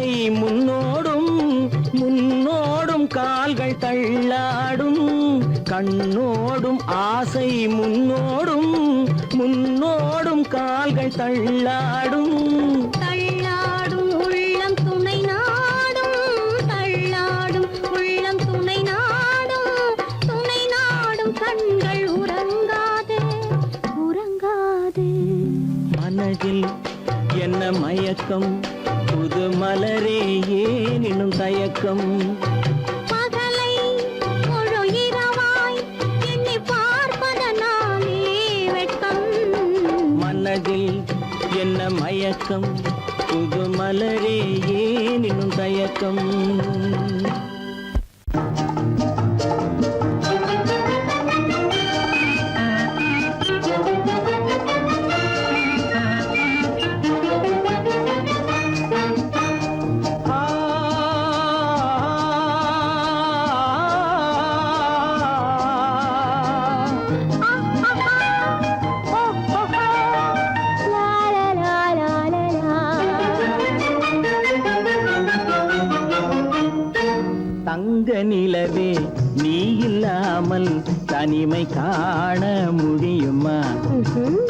ஆசை முன்னோடும் முன்னோடும் கால்கள் தள்ளாடும் கண்ணோடும் ஆசை முன்னோடும் முன்னோடும் கால்கள் தள்ளாடும் தள்ளாடும் உள்ளம் துணை நாடும் தள்ளாடும் உள்ளம் துணை நாடும் கண்கள் உறங்காதே உறங்காதே மனதில் என்ன மயக்கம் புது மலரே ஏன் இன்னும் தயக்கம் பகலை முழு இரவாய் எண்ணி பார்ப்பதனாலே வெட்கம் மனதில் என்ன மயக்கம் புது மலரே ஏன் இன்னும் தயக்கம் தங்க நிலவே நீ இல்லாமல் தனிமை காண முடியுமா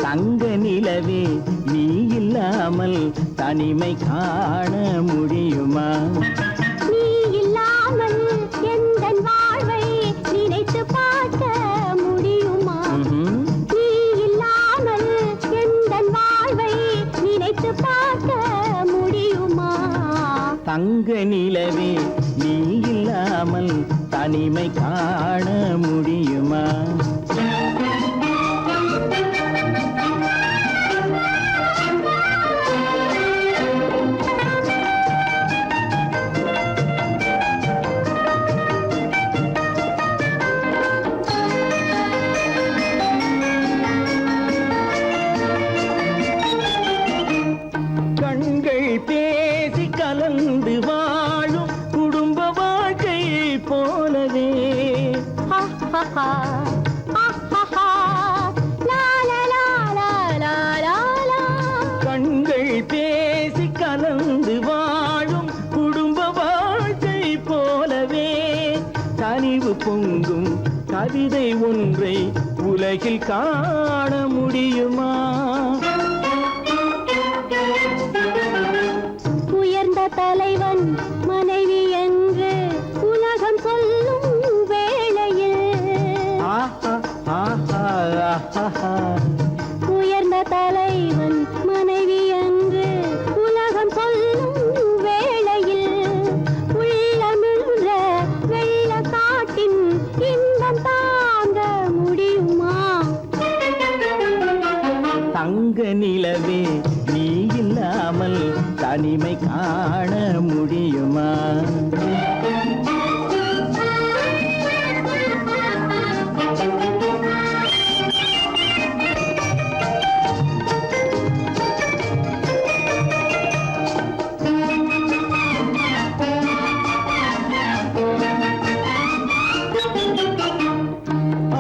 தங்க நிலவே நீ இல்லாமல் தனிமை காண முடியுமா நீ இல்லாமல் எந்தன் வாழ்வை நினைத்து பார்க்க முடியுமா நீ இல்லாமல் எந்தன் வாழ்வை நினைத்து பார்க்க முடியுமா தங்க நிலவே நீ இல்லாமல் தனிமை காண முடியுமா கண்கள் பேசி கலந்து வாழும் குடும்ப வாழ்க்கை போலவே கண்கள் பேசி கலந்து வாழும் குடும்ப வாழ்க்கை போலவே கனிவு பொங்கும் கவிதை ஒன்றை உலகில் காண முடியுமா உயர்ந்த தலைவன் மனைவி என்று உலகம் சொல்லும் வேளையில் உயர்ந்த தலைவன் மனைவி என்று உலகம் சொல்லும் வேளையில் உள்ளமிழ்ற வெள்ள காட்டின் இன்பம் தாங்க முடியுமா தங்க நிலவே நீ இல்லாமல் தனிமை காண முடியுமா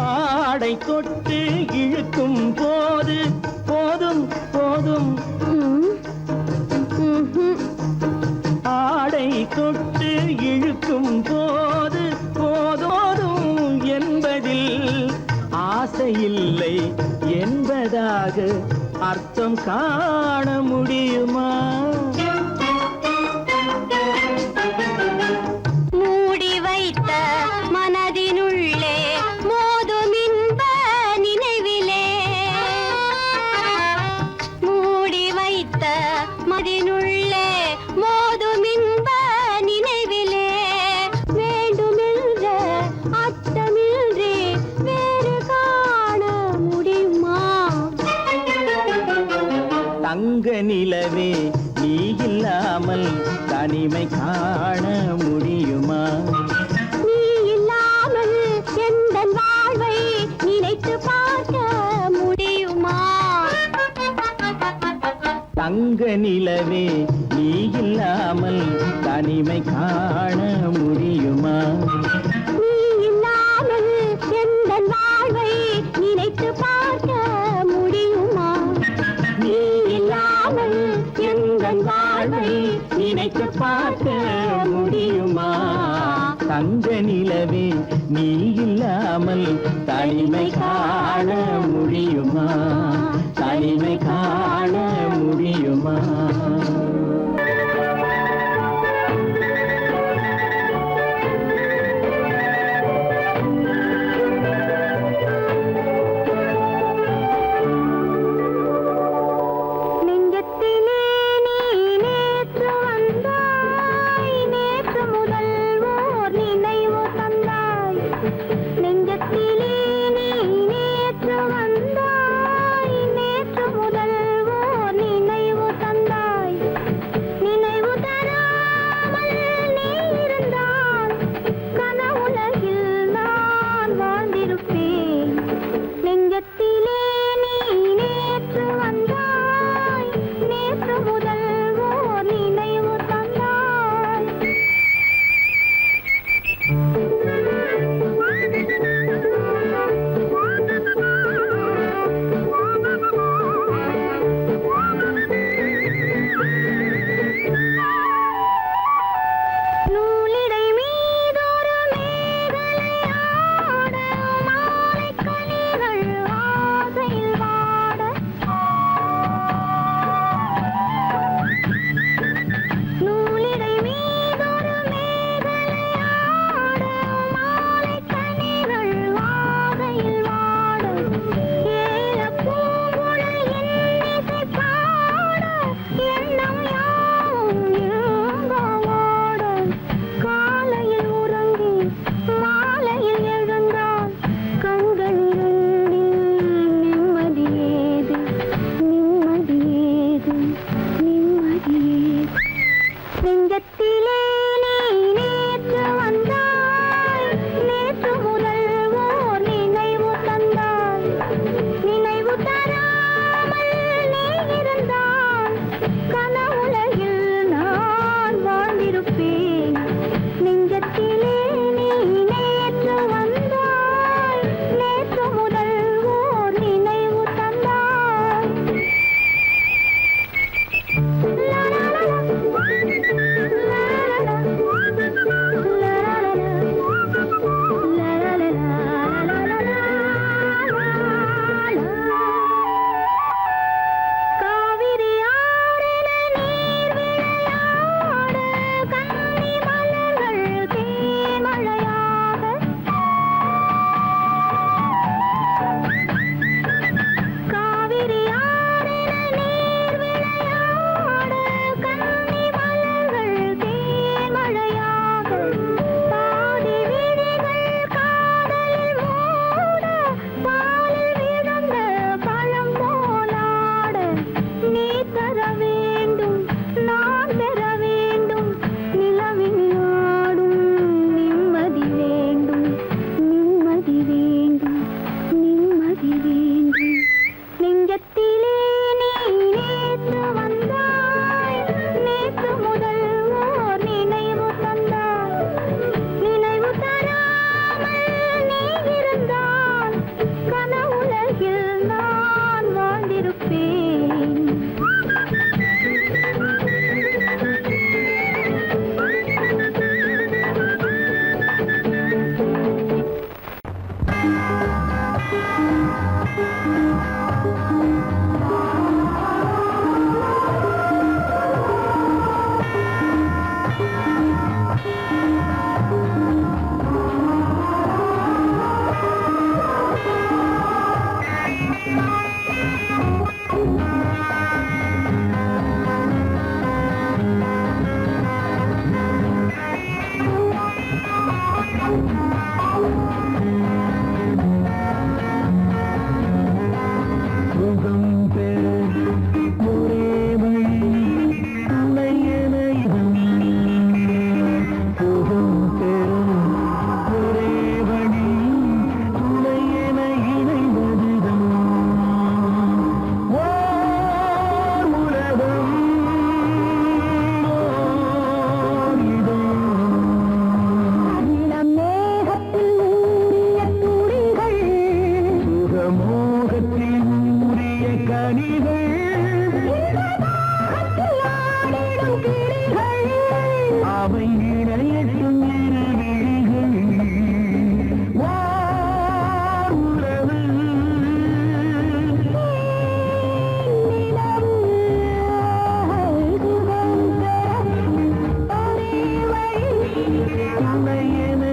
ஆடை தொட்டு இழுக்கும் போது போதும் போதும் ஆடை தொட்டு இழுக்கும் போது போதோதும் என்பதில் ஆசையில்லை என்பதாக அர்த்தம் காண முடியுமா மூடி வைத்த மனதினுள்ளே மோதும் இன்ப நினைவிலே மூடி வைத்த மனதினுள்ளே மோதும் இன்ப நினைவிலே வேண்டுமென்ற அர்த்தமின்றி வேறு காண முடியுமா தங்க நிலவே நீ இல்லாமல் தனிமை காண முடியுமா நீ இல்லாமல் எந்தன் வாழ்வை நினைத்து பார்க்க முடியுமா தங்க நிலவே நீ இல்லாமல் தனிமை காண முடியுமா நீ இல்லாமல் எந்தன் வாழ்வை நினைத்து பார்க்க முடியுமா நீ இல்லாமல் எந்தன் வாழ்வை நினைத்து பார்க்க முடியுமா தங்க நிலவே நீ இல்லாமல் தனிமை காண முடியுமா தனிமை காண முடியுமா நெஞ்சத்திலே நீ நேற்று வந்தாய் நேற்று முதல் ஓர் நினைவு தந்தாய் நெஞ்சத்திலே நீ நேற்று வந்தாய் நேற்று முதல் ஓர் நினைவு தந்தாய் நினைவு தராமல் நீ இருந்தால் கனவுலகில் நான் வாழ்ந்திருப்பேன் நெஞ்சத்திலே நீ நேற்று வந்தாய் நேற்று முதல் ஓர் நினைவு தந்தாய் நூலிடை மீதொரு மேகலையாட மாலைக் கனிகள் ஆசையில் வாட நூலிடை மீதொரு மேகலையாட மாலைக் கனிகள் ஆசையில் வாட ஏலப் பூங்குழல் இன்னிசை பாட எண்ணம் யாவும் ஏங்காவாட காலையில் உறங்கி மாலையில் எழுந்தான் கண்கள் இரண்டில் நிம்மதியேது நிம்மதியேது நிம்மதியேது நெஞ்சத்திலே நீ நேற்று வந்தாய் நேற்று முதல் ஓர் நினைவு தந்தாய் நினைவு தராமல் நீ இருந்தால் கனவுலகில் நான் வாழ்ந்திருப்பேன் நெஞ்சத்திலே நீ நேற்று வந்தாய் நேற்று முதல் ஓர் நினைவு தந்தாய் லா லா லா லா லா லா லா லா அவை இணையட்டும் இரு விழிகள் உறவு உன்னை என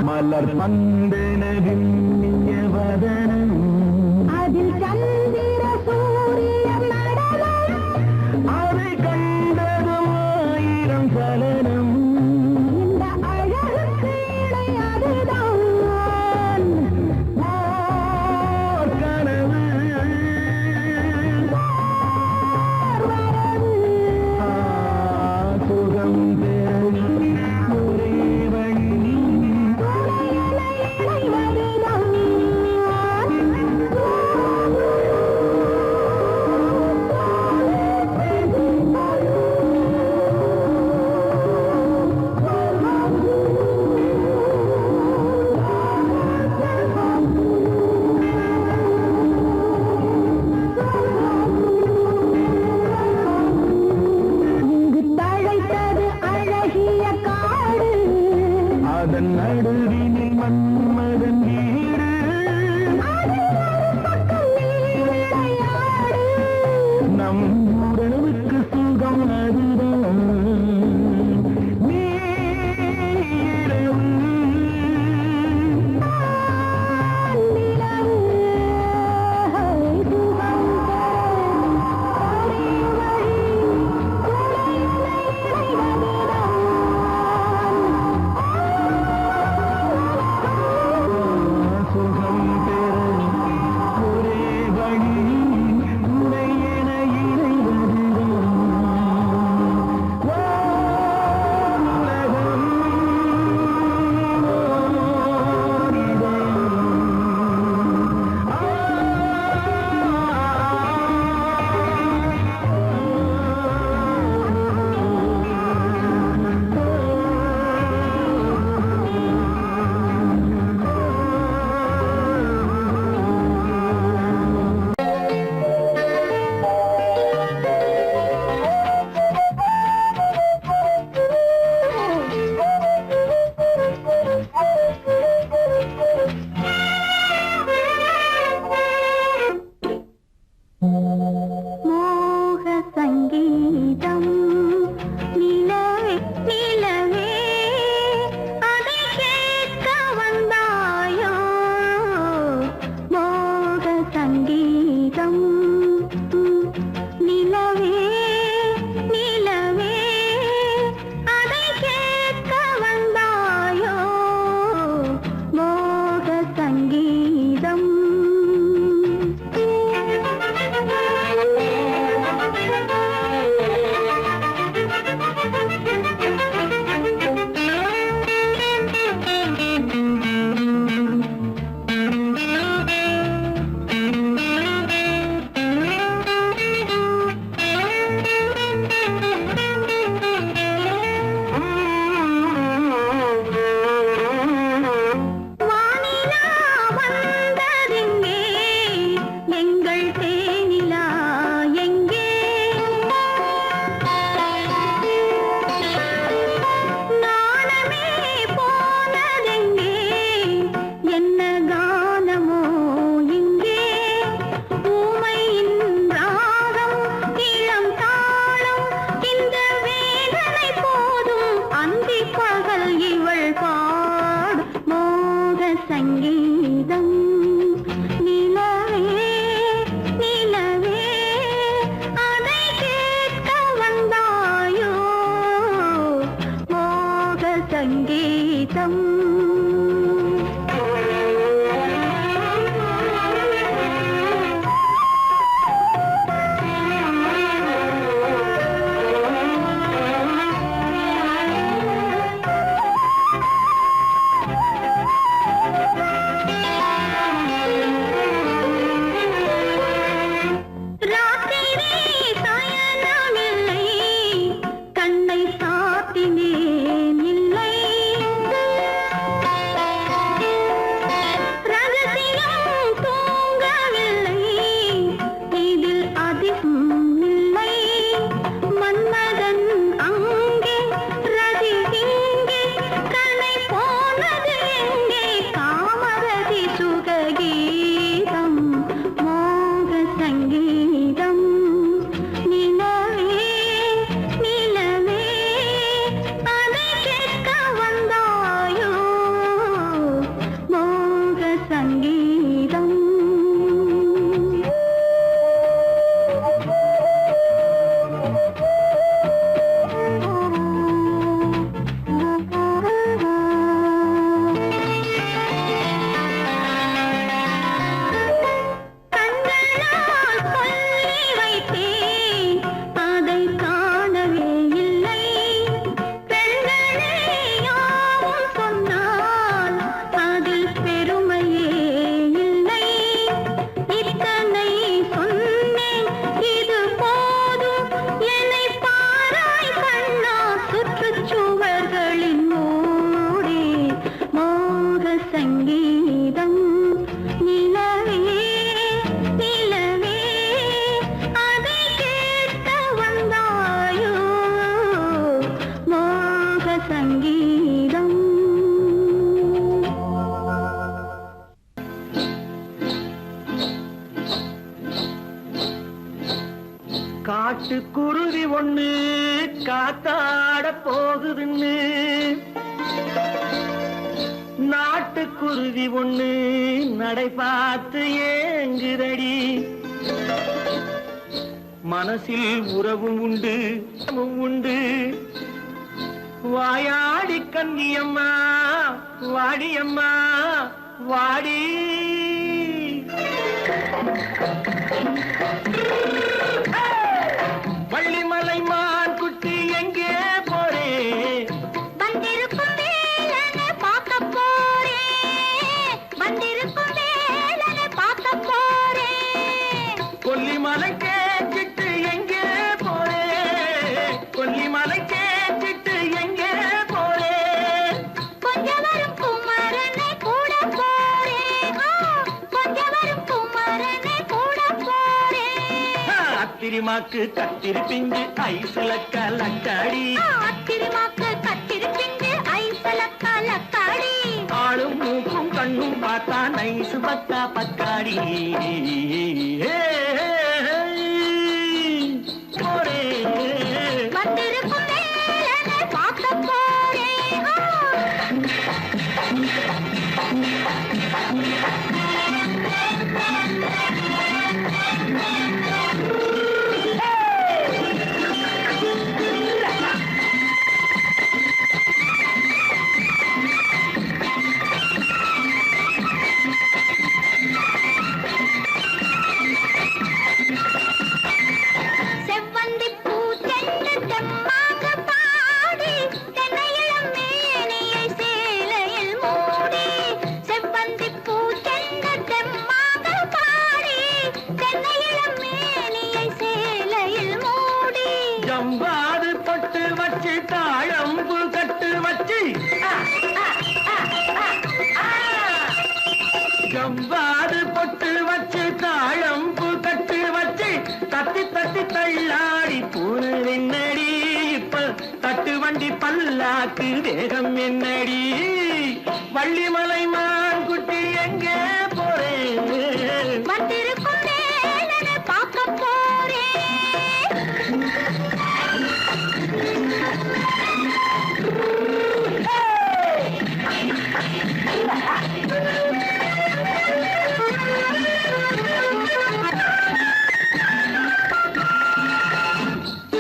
மலர் மந்தனவின் வதனம் அதில் சந்திர சூரிய நடனம் அதை கண்டதும் ஆயிரம் சலனம் இந்த அழகுக்கு இணை அதுதான் ஓர் கனவு சுகம் பெற ஒரே வழி இங்கு தழைத்தது அழகிய காடு அதன் நடுவினில் மன்மதன் வீடு நம் உறவுக்கு சுகம் அதுதான் நீரவு சுகம் பெற ஒரே வழி உன்னை என இறைவதுதான் உலகம் ஓர் இதயம். மோக சங்கீதம் நிலவே நிலவே அதை கேட்க வந்தாயோ மோக சங்கீதம் நிலவே நிலவே அதை கேட்க வந்தாயோ மோக சங்கீதம் வானிலா வந்ததெங்கே எங்கள் தேனிலா எங்கே நாணமே போனதெங்கே என்ன கானமோ இங்கே ஊமையின் ராகம் இளம் தாளம் இந்த வேதனை போதும் அந்தி பகல் இவள் பாடு மோக சங்கீதம் நிலவே நிலவே அதை கேட்க வந்தாயோ மோக சங்கீதம் ராத்திரி சயனமில்லை காட்டுக்குருவி ஒண்ணு காத்தாட போகுதுன்னு நாட்டுக்குருவி ஒண்ணு நடை பார்த்து ஏங்குதடி மனசில் உறவும் உண்டு உண்டு வாயாடி கன்னியம்மா வாடியம்மா வாடி வள்ளிமலை மான் குட்டி எங்கே போறே வந்திருக்கும் வேலனை பார்க்க போறேன் வந்திருக்கும் வேலனை பார்க்க போறேன் கொல்லிமலை கேட்டுட்டு எங்கே போறே கொல்லிமலை கேட்டுட்டு எங்கே போறே கொஞ்சம் வரும் குமரனை கூட போறேன் கொஞ்சம் வரும் குமரனை கூட போறேன் அத்திரிமாக்கு கத்திருப்பிஞ்சு ஐசுல கலக்காடி அத்திரிமாக்கு கத்திருப்பிஞ்சு ஐசல கலக்காடி ஆளும் மூக்கும் கண்ணும் பார்த்தா நைசு பக்கா பக்காடி போரே வந்திருக்கும் வேலனை பார்க்க போறேன் செவ்வந்தி பூ தென்று தெம்மாக பாடி தென்னையிளம் மேனியை சேலையில் மூடி செவ்வந்தி பூ தென்று தெம்மாக பாடி தென்னையிளம் மேனியை சேலையில் மூடி ஜம்பாது பொட்டு வச்சு தாழம்பு கட்டு வச்சு ஜம்பாது பொட்டு வச்சு தாழம்பு கட்டு வச்சு தட்டி தட்டி தள்ளாடி பூனு என்னடி இப்ப தட்டு வண்டி பல்லாக்கு வேகம் என்னடி வள்ளிமலை மான் குட்டி எங்கே போறேன் வந்திருக்கும் வேலனை பார்க்க போறேன்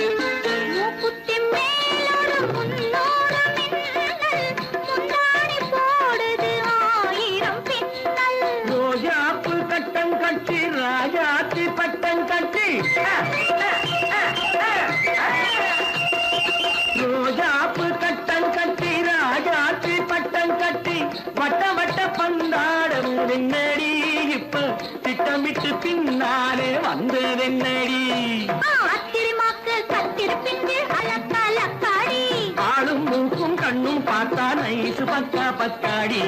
மூக்குத்தி மேலோடு முன்னோடு மின்னல் முந்தாணி போடுது ஆயிரம் பின்னல் ரோஜாப்பு கட்டம் கட்டி ராஜாத்தி பட்டம் கட்டி ரோஜாப்பு கட்டம் கட்டி ராஜாத்தி பட்டம் கட்டி வட்ட வட்ட பந்தாடம் வெண்ணடி இப்ப திட்டமிட்டு பின்னாலே வந்ததென்னடி அத்திரிமாக்கு கத்திருப்பிஞ்சு அலக்காடி ஆளும் மூக்கும் கண்ணும் பார்த்தா நைசு பக்கா பக்காடி